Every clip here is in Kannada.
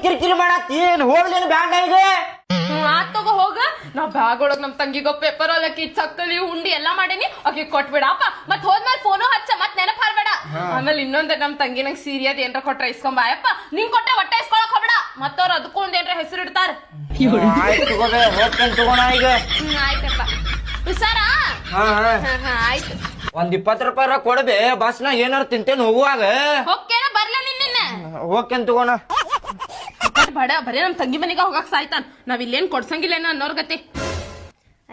ಕಿರಿಕಿರಿ ಮಾಡತ್ತಿ ಏನ್ ಹೋಗ್ಲೇನು ಬ್ಯಾಂಡ್ ಈಗ ಆತ್ ತಗೋ ಹೋಗ ನಾ ಬ್ಯಾಗ್ ಒಳಗ್ ನಮ್ ತಂಗಿಗ ಪೇಪರ್ ಅವಲಕ್ಕಿ ಚಕ್ಕಲಿ ಉಂಡಿ ಎಲ್ಲಾ ಮಾಡೀನಿ ಆಕಿ ಕೊಟ್ಬಿಡಪ್ಪ ಮತ್ ಹೋದ್ಮೇಲೆ ಫೋನು ಹಚ್ಚ ಮತ್ ನೆನಪ್ ಹಾರ್ಬೇಡ ಆಮೇಲೆ ಇನ್ನೊಂದ್ ನಮ್ ತಂಗಿ ನಂಗೆ ಸೀರೆ ಅದ್ ಏನ್ರ ಕೊಟ್ರ ಇಸ್ಕೊಂಬಾಯಪ್ಪ ನಿಂಗ್ ಕೊಟ್ಟೆ ಹೊಟ್ಟೆ ಇಸ್ಕೊಳಕ್ ಹೋಗ್ಬೇಡ ಮತ್ತವ್ರ ಅದಕ್ಕೊಂದ್ ಏನ್ರ ಹೆಸರು ಇಡ್ತಾರ ಆಯ್ತು ತಗೋಬೇ ಹೋಗ್ತೇನೆ ತಗೋಣ ಈಗ ಆಯ್ತಪ್ಪ ಹುಷಾರಾ ಆಯ್ತು ಒಂದ್ 20 ರೂಪಾಯಿ ಕೊಡ್ಬೇ ಬಸ್ನಾಗ ಏನಾರು ತಿಂತೇನೆ ಹೋಗುವಾಗ ಹೋಗ್ಕೇನ ಬರ್ಲ ನಿನ್ನ ಹೋಗ್ತೇನೆ ತಗೋಣ ಬಡ ಬರೇ ನಮ್ ತಂಗಿ ಮನೆಗೆ ಹೋಗಕ್ ಸಾಯ್ತಾನ ನಾವ್ ಇಲ್ಲೇನ್ ಕೊಡ್ಸಂಗಿಲ್ಲೇನ ಅನ್ನೋರ್ ಗತಿ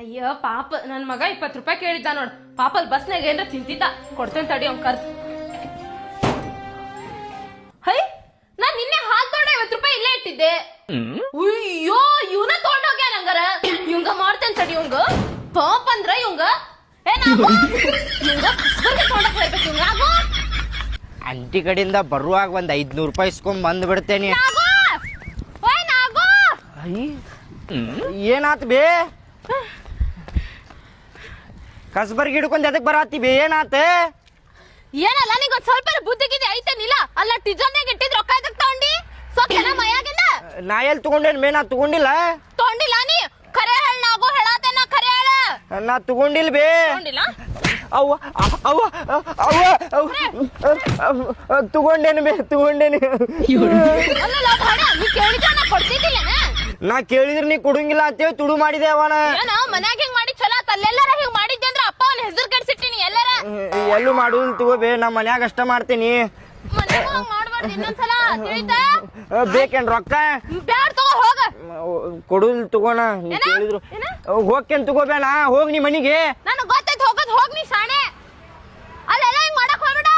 ಅಯ್ಯೋ ಪಾಪ ನನ್ ಮಗ 20 ರೂಪಾಯಿ ಕೇಳಿದ್ದ ನೋಡ್ ಪಾಪ ಅಲ್ಲಿ ಬಸ್ನಾಗ ಏನ್ರ ತಿಂತಿದ್ದ ಕೊಡ್ತೇನೆ ತಡಿ ಅವ್ನ್ ಕರ್ದು ಹೈ ನಾನ್ ನಿನ್ನೆ ಹಾಲ್ ತೊಗೊಂಡ 50 ರೂಪಾಯಿ ಇಲ್ಲೇ ಇಟ್ಟಿದ್ದೆ ಅಯ್ಯೋ ಇವನ ತಗೊಂಡೋಗ್ಯ ನಂಗಾರ ಇವಂಗ ಮಾಡ್ತೇನೆ ತಡಿ ಇವಂಗ ಪಾಪ ಅಂದ್ರ ಇವಂಗ ಅಂಟಿ ಕಡೆಯಿಂದ ಬರುವಾಗ ಒಂದ್ 500 ರೂಪಾಯಿ ಇಸ್ಕೊಂಡ್ ಬಂದ್ ಬಿಡ್ತೇನೆ ಏನಾತ್ ಬೇ ಕಸ್ಬರ್ಗಿ ಹಿಡ್ಕೊಂಡ್ ಅದಕ್ ಬರಾತಿ ಬೇ ಏನಾತ ಏನಲ್ಲ ನಿಂಗ ಸ್ವಲ್ಪ ಬುದ್ಧಿಗಿದೆ ಐತೇನಿಲ್ಲ ಅಲ್ಲ ಟಿಜನ್ಯಾಗ ಇಟ್ಟಿದ್ ರೊಕ್ಕ ಇದಕ್ ತಗೊಂಡಿ ಸೊಕ್ಕನ ಮಯಾಗಿಂದ ನಾ ಎಲ್ಲಿ ತಗೊಂಡೇನ್ ಬೇ ನಾ ತಗೊಂಡಿಲ್ಲ ನೀ ಖರೆ ಹೇಳ ನಾಗೋ ಹೇಳಾತೇನ ಖರೆ ಹೇಳ ನಾ ತಗೊಂಡಿಲ್ ಬೇ ತಗೊಂಡಿಲ್ಲ ಅವ್ವ ಅವ್ವ ಅವ್ವ ತಗೊಂಡೇನು ಬೇ ತಗೊಂಡೇನು ಅಲ್ಲ ಭಾಡ ನೀ ಕೇಳಿದ್ರೆ ನಾ ಕೊಡ್ತಿದ್ದಿಲ್ಲನ ನಾ ಕೇಳಿದ್ರೆ ನೀ ಕೊಡಂಗಿಲ್ಲ ಅಂತೇಳಿ ತುಡು ಮಾಡಿದೆ ಅವನ ಏನ ಮನ್ಯಾಗ ಹಿಂಗ್ ಮಾಡಿ ಚಲೋ ಅಲ್ಲೆಲ್ಲಾರ ಹಿಂಗ್ ಮಾಡಿದ್ದೆ ಅಂದ್ರ ಅಪ್ಪ ಅವನ ಹೆಸರು ಕೆಡ್ಸಿಟ್ಟಿನಿ ಎಲ್ಲಾರ ಎಲ್ಲೂ ಮಾಡುದಿಲ್ಲ ತಗೋಬೇ ನಾ ಮನ್ಯಾಗ ಅಷ್ಟ ಮಾಡ್ತೀನಿ ಮನ್ಯಾಗ ಹಂಗ್ ಮಾಡ್ಬಾರ್ದು ಇನ್ನೊಂದ್ಸಲ ತಿಳಿತಾ ಬೇಕೇನ್ ರೊಕ್ಕ ಬ್ಯಾಡ್ ತಗೋ ಹೋಗ ಕೊಡುದಿಲ್ಲ ತಗೋಣ ನೀ ಕೇಳಿದ್ರು ಹೋಗ್ಕೇನ್ ತಗೋಬೇಡ ಹೋಗ್ ನೀ ಮನಿಗೆ ನನಗ್ ಗೊತ್ತೈತ್ ಹೋಗೋದ್ ಹೋಗ್ ನೀ ಶಾಣೆ ಅಲ್ಲೆಲ್ಲ ಹಿಂಗ್ ಮಾಡಕ್ ಹೋಗ್ಬೇಡ